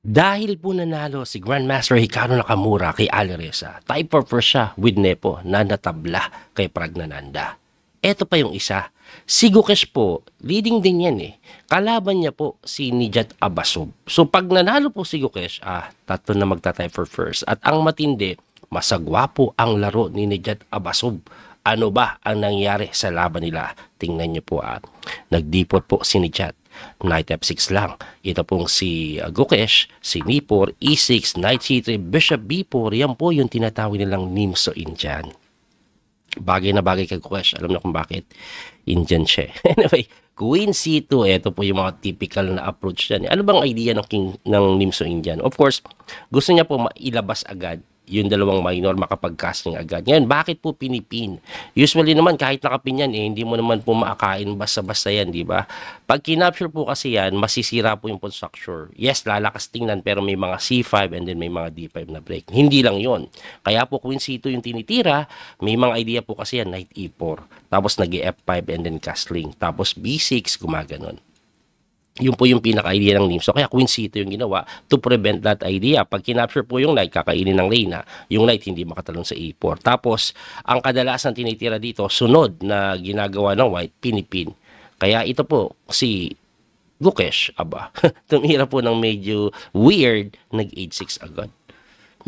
Dahil po nanalo si Grandmaster Hikaru Nakamura kay Ali Reza, tie for first siya with Nepo na natabla kay Pragnananda. Eto pa yung isa. Si Gukesh po, leading din yan eh. Kalaban niya po si Nijat Abasov. So pag nanalo po si Gukesh, tatlo na magta-tie for first. At ang matindi, masagwa po ang laro ni Nijat Abasov. Ano ba ang nangyari sa laban nila? Tingnan niyo po Nagdipot po si Nijat. Knight F6 lang. Ito pong si Gukesh, si Nipor, E6, Knight C3, Bishop B4. Yan po yung tinatawag nilang Nimso Indian. Bagay na bagay kay Gukesh. Alam na kung bakit. Indian siya. Anyway, Queen C2. Ito po yung mga typical na approach dyan. Ano bang idea ng Nimso Indian? Of course, gusto niya po mailabas agad yung dalawang minor makapag-casting agad. Ngayon, bakit po pinipin? Usually naman, kahit nakapin yan, hindi mo naman po maakain basta-basta yan, di ba? Pag kinapture po kasi yan, masisira po yung pawn structure. Yes, lalakas tingnan, pero may mga C5 and then may mga D5 na break. Hindi lang yon. Kaya po Queen C2 yung tinitira, may mga idea po kasi yan, Knight E4. Tapos nag-F5 and then castling. Tapos B6, gumaganon. Yun po yung pinaka-idea ng Nimso. Kaya Queen C2 yung ginawa to prevent that idea. Pag kinapture po yung Knight, kakainin ng Reyna, yung Knight hindi makatalon sa E4. Tapos, ang kadalasan tinitira dito, sunod na ginagawa ng White, pinipin. Kaya ito po, si Gukesh, tumira po ng medyo weird, nag-H6 agad.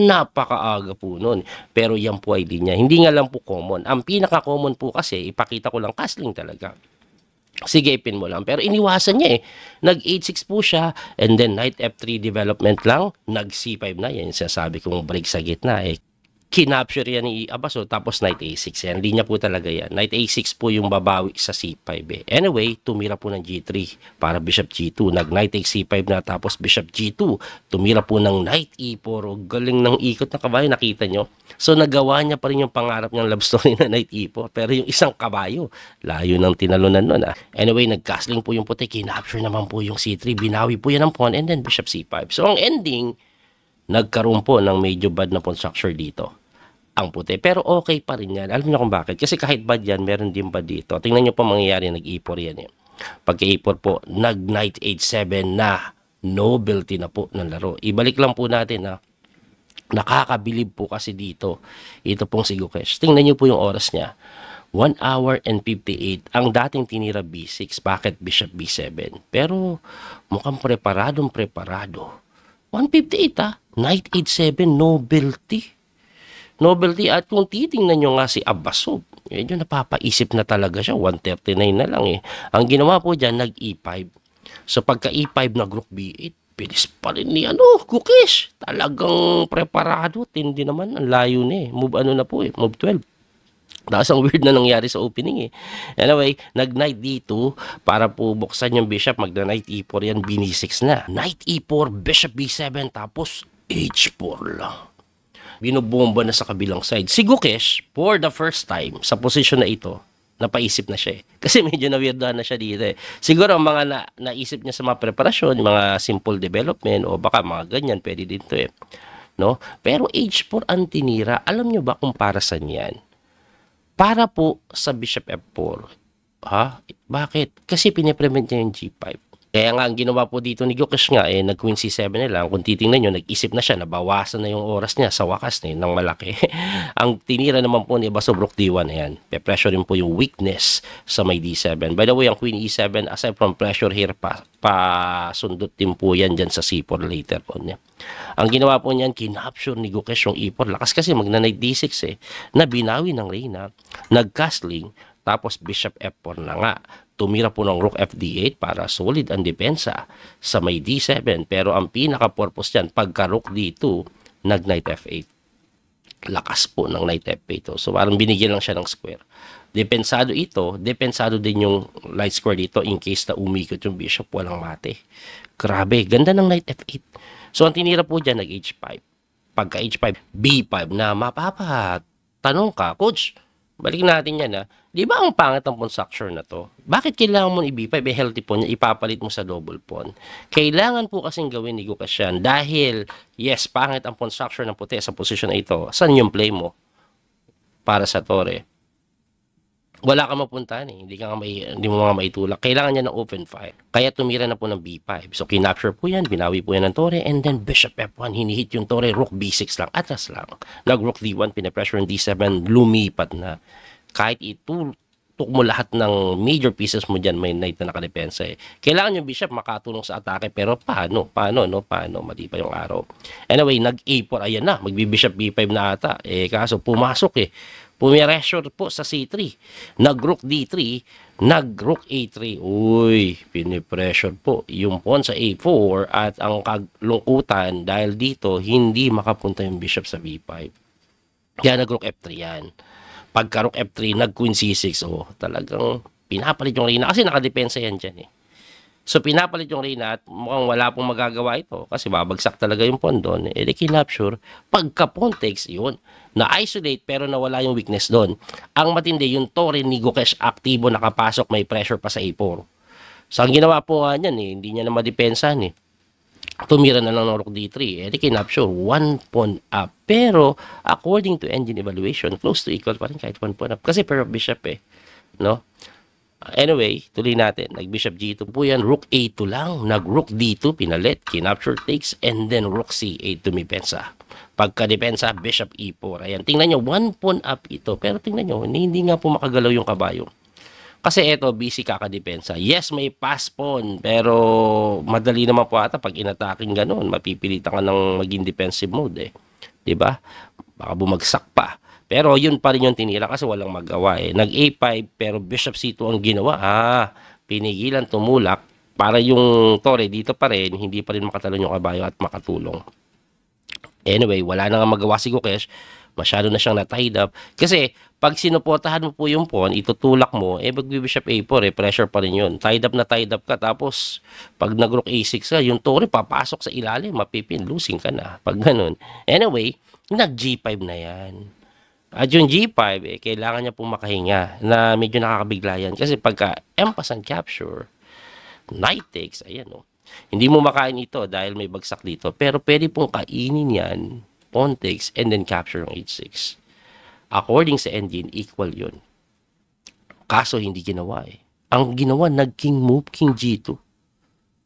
Napakaaga po nun. Pero yan po ay linya. Hindi nga lang po common. Ang pinaka-common po kasi, ipakita ko lang, castling talaga. Sige, pin mo lang. Pero iniwasan niya eh. Nag-8-6 po siya, and then Knight F3 development lang, nag-C5 na. Yan sinasabi kong break sa gitna eh. Kinapture yan ni Abaso, tapos Knight A6 yan. Linya po talaga yan. Knight A6 po yung babawi sa C5 eh. Anyway, tumira po ng G3 para Bishop G2. Nag-Knight take C5 na, tapos Bishop G2. Tumira po ng Knight E4. O, galing ng ikot na kabayo, nakita nyo? So, nagawa niya pa rin yung pangarap niyang love story na Knight E4. Pero yung isang kabayo, layo ng tinalunan nun Anyway, nag-castling po yung puti. Kinapture naman po yung C3. Binawi po yan ng pawn, and then Bishop C5. So, ang ending, nagkaroon po ng medyo bad na pawn structure dito ang puti. Pero okay pa rin yan. Alam niyo kung bakit? Kasi kahit bad yan, meron din bad dito. Tingnan niyo po mangyayari, nag-E4 yan eh. Pagka E4 po, nag-Knight H7 na nobility na po ng laro. Ibalik lang po natin nakakabilib po kasi dito. Ito pong si Gukesh. Tingnan niyo po yung oras niya. 1 hour and 58. Ang dating tinira B6. Bakit Bishop B7? Pero mukhang preparado. 158 Knight H7, nobility. At kung titingnan nyo nga si Abasov, medyo napapaisip na talaga siya. 139 na lang eh. Ang ginawa po dyan, nag-E5. So pagka E5 nag-Rook B8, pilis pa rin ni Gukesh. Talagang preparado. Tindi naman. Ang layo na eh. Move na po eh. Move 12. Tapos ang weird na nangyari sa opening eh. Anyway, nag-Knight D2 para po buksan yung Bishop. Magna-Knight E4 yan, B6 na. Knight E4, Bishop B7, tapos H4 lang. Binubomba na sa kabilang side. Si Gukesh, for the first time, sa posisyon na ito, napaisip na siya eh. Kasi medyo na-weirdahan na siya dito eh. Siguro ang mga naisip niya sa mga preparasyon, mga simple development, o baka mga ganyan, pwede din to eh. No? Pero H4 ang tinira. Alam niyo ba kung para saan yan? Para po sa Bishop F4. Bakit? Kasi piniprevent niya yung G5. Kaya nga, ang ginawa po dito ni Gukesh nga, nag-Queen C7 na lang. Kung titingnan nyo, nag-isip na siya, nabawasan na yung oras niya sa wakas na ng malaki. Ang tinira naman po ni Abasov, Rook D1, ayan. Pe-pressure rin po yung weakness sa may D7. By the way, ang Queen E7, aside from pressure here, pasundot din po yan dyan sa C4 later on. Ang ginawa po niyan, kinapture ni Gukesh yung E4. Lakas kasi magna-Knight D6 na binawi ng Reyna, nag-castling, tapos Bishop F4 na nga. Tumira po ng Rook FD8 para solid ang depensa sa may D7. Pero ang pinaka-purpose dyan, pagka Rook D2, nag-Knight F8. Lakas po ng Knight F8. So parang binigyan lang siya ng square. Depensado ito, depensado din yung light square dito in case na umikot yung Bishop, walang mate. Grabe, ganda ng Knight F8. So ang tinira po dyan, nag-H5. Pagka H5, B5 na tanong ka, Coach, balik natin yan Di ba ang pangit ng pawn structure na to? Bakit kailangan mo i-B5? Healthy pawn niya, ipapalit mo sa double pawn. Kailangan po kasing gawin ni Gukesh yan. Dahil, yes, pangit ang pawn structure ng puti sa posisyon na ito. Saan yung play mo? Para sa tore. wala kang mapuntahan eh. Hindi mo nga maitulak. Kailangan niya ng open fire. Kaya tumira na po ng B5. So, kinapture po yan, binawi po yan ng tore, and then bishop F1, hinihit yung tore, rook B6 lang, atras lang. Nag-rook D1, pinapressure yung D7, lumipat na. Kahit itutok mo lahat ng major pieces mo dyan, may knight na nakadepensa eh. Kailangan yung bishop makatulong sa atake, pero paano? Paano? Mali pa yung araw. Anyway, nag-A4, ayan na, magbi-bishop B5 na ata. Eh, kaso pumasok eh. Pumiressure po sa C3. Nag-rook D3, nag-rook A3. Uy, pinipressure po yung pawn sa A4 at ang kalungkutan dahil dito hindi makapunta yung bishop sa B5. Kaya nag-rook F3 yan. Pagka rook F3, nag-queen C6. Oh, talagang pinapalit yung reyna kasi nakadepensa yan dyan eh. So, pinapalit yung reyna at mukhang wala pong magagawa ito kasi babagsak talaga yung pawn doon. Eh, di kinapture. Pagka pawn takes, yun. Na-isolate pero nawala yung weakness doon. Ang matindi, yung tore ni Gukesh aktibo, nakapasok, may pressure pa sa A4. So, ang ginawa po nga niyan eh, hindi niya na madepensahan eh. Tumira na lang ng rook D3. Eh, di kinapture. One pawn up. Pero, according to engine evaluation, close to equal pa rin kahit one pawn up. Kasi pair of bishop eh. No? Anyway, tuloy natin. Nag-bishop G2 po yan. Rook A2 lang. Nag-rook D2, pinalit. Kinapture takes. And then rook C8 dumipensa. Pagka-depensa, bishop E4. Ayan. Tingnan nyo, one pawn up ito. Pero tingnan nyo, hindi nga po makagalaw yung kabayo. Kasi ito, busy kakadepensa. Yes, may pass pawn. Pero madali naman po ata pag inataking ganun. Mapipilitan ka ng maging defensive mode eh. 'Di ba? Baka bumagsak pa. Pero yun pa rin yung tinira kasi walang magawa eh. Nag-A5 pero bishop C2 ang ginawa. Pinigilan, tumulak para yung tore dito pa rin, hindi pa rin makatalon yung kabayo at makatulong. Anyway, wala na nga magawa si Gukesh. Masyado na siyang na-tied up. Kasi pag sinuportahan mo po yung pawn, itutulak mo, eh mag-bishop A4 eh, pressure pa rin yun. Tied up ka, tapos pag nag-rook A6 ka, yung tore papasok sa ilalim, mapipin, losing ka na. Pag ganun. Anyway, nag-G5 na yan. At yung G5, eh, kailangan niya pong makahinga na medyo nakakabigla yan. Kasi pagka empasan capture, knight takes, ayan o. Hindi mo makain ito dahil may bagsak dito. Pero pwede pong kainin yan, pawn takes, and then capture ng H6. According sa engine, equal yun. Kaso hindi ginawa eh. Ang ginawa, nag-king move, king G2.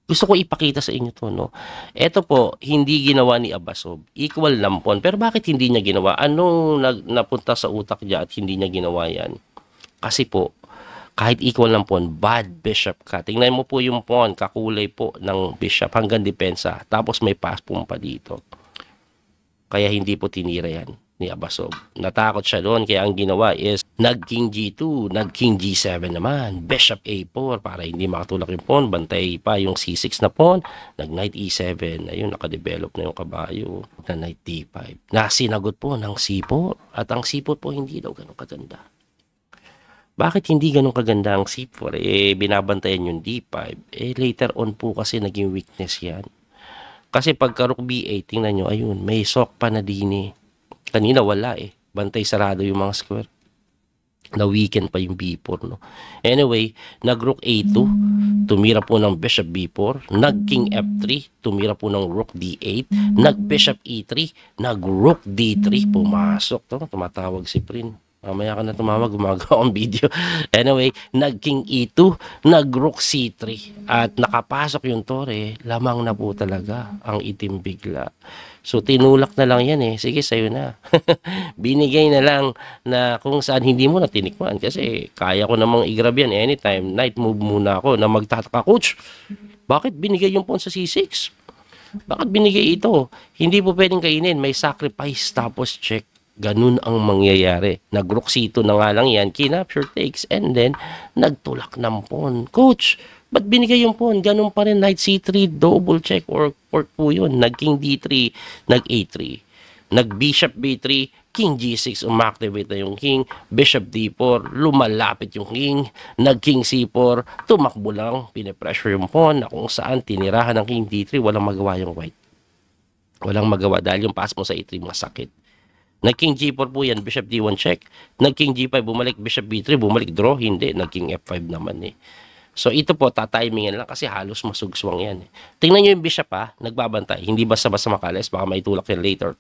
Gusto ko ipakita sa inyo to, no? Ito po, hindi ginawa ni Abasov. Equal lang pawn. Pero bakit hindi niya ginawa? Anong napunta sa utak niya at hindi niya ginawa yan? Kasi po, kahit equal lang pawn, bad bishop ka. Tingnan mo po yung pawn, kakulay po ng bishop hanggang depensa. Tapos may pass pawn pa dito. Kaya hindi po tinira yan ni Abasov. Natakot siya doon, kaya ang ginawa is nag-king G2, nag-king G7 naman, bishop A4 para hindi makatulak yung pawn, bantay pa yung C6 na pawn, nag-knight E7, ayun, nakadevelop na yung kabayo, na knight D5. Nasinagot po ng C4, at ang C4 po hindi daw ganun kaganda. Bakit hindi ganun kaganda ang C4? Eh, binabantayan yung D5. Eh, later on po kasi naging weakness yan. Kasi pagka rook B8, tingnan nyo, ayun, may sok pa na din eh. Kanina wala eh. Bantay sarado yung mga square. Na-weaken pa yung B4, no? Anyway, nag-rook A2. Tumira po ng bishop B4. Nag-king F3. Tumira po ng rook D8. Nag-bishop E3. Nag-rook D3. Pumasok. Tumatawag si Prin. Mamaya ka na tumawag, gumagawa ang video. Anyway, nag-king E2, nag-rook C3, at nakapasok yung tore, lamang na po talaga ang itim bigla. So, tinulak na lang yan eh. Sige, sa'yo na. Binigay na lang na kung saan hindi mo na tinikman. Kasi kaya ko namang i-grab yan anytime. Night move muna ako na magtataka, Coach, bakit binigay yung pawn sa C6? Bakit binigay ito? Hindi po pwedeng kainin. May sacrifice tapos check. Ganun ang mangyayari. Nag-rook C2 na nga lang yan, kinapture takes, and then nagtulak ng pawn. Coach, ba't binigay yung pawn? Ganun pa rin, knight C3, double check or court po yun. Nag-king D3, nag-A3. Nag-bishop B3, king G6, umaktivate na yung king. Bishop D4, lumalapit yung king. Nag-king C4, tumakbo lang, pinipressure yung pawn na kung saan tinirahan ng king D3, walang magawa yung white. Walang magawa dahil yung pass mo sa A3 masakit. Nag-king G4 po yan, bishop D1 check. Nag-king G5, bumalik bishop B3, bumalik draw, hindi. Nag-king F5 naman eh. So ito po, tatimingan lang kasi halos masugswang yan eh. Tingnan nyo yung bishop ha, nagbabantay. Hindi basta-basta makalis, baka maitulak yan later.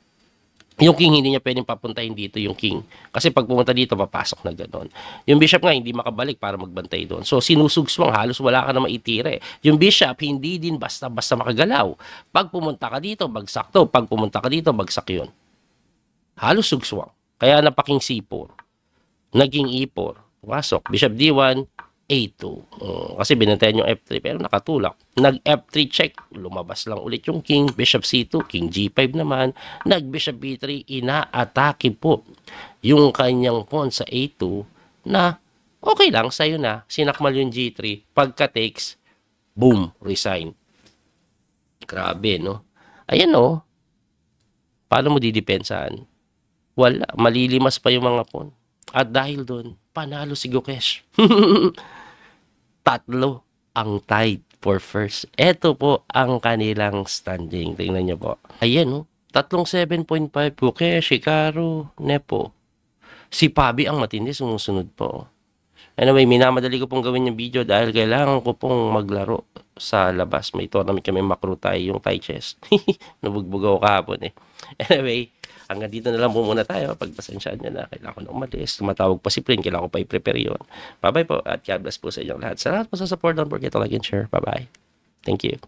Yung king, hindi niya pwedeng papuntahin dito yung king. Kasi pag pumunta dito, papasok na gano'n. Yung bishop nga, hindi makabalik para magbantay doon. So, sinusugswang, halos wala ka na maitire. Yung bishop, hindi din basta-basta makagalaw. Pag pumunta ka dito, bagsak to. Pag pumunta ka dito, bagsak yun. Halos sugswang. Kaya napaking C4. Naging E4. Pasok. Bishop D1, A2. Kasi binantayan yung F3 pero nakatulak. Nag F3 check, lumabas lang ulit yung king. Bishop C2, king G5 naman. Nag bishop B3, inaatake po yung kanyang pawn sa A2 na okay lang, sa'yo na. Sinakmal yung G3. Pagka takes, boom, resign. Grabe, no? Ayan, no? Paano mo didepensahan? Wala. Malilimas pa yung mga pawn. At dahil doon, panalo si Gukesh. Tatlo ang tied for first. Ito po ang kanilang standing. Tingnan nyo po. Ayan, oh. Tatlong 7.5. Gukesh, Hikaru, Nepo. Si Pabi ang matindi, sumusunod po. Anyway, minamadali ko pong gawin yung video dahil kailangan ko pong maglaro sa labas. May tournament kami makro tayo, yung Thai chess. Nabugbog ako kahapon eh. Anyway, hanggang dito na lang po muna tayo. Pagpasensyaan nyo na, kailangan ko na umalis. Tumatawag pa si Prin, kailangan ko pa i-prepare yun. Bye-bye po at God bless po sa inyong lahat. Salamat po sa support. Don't forget to like and share. Bye-bye. Thank you.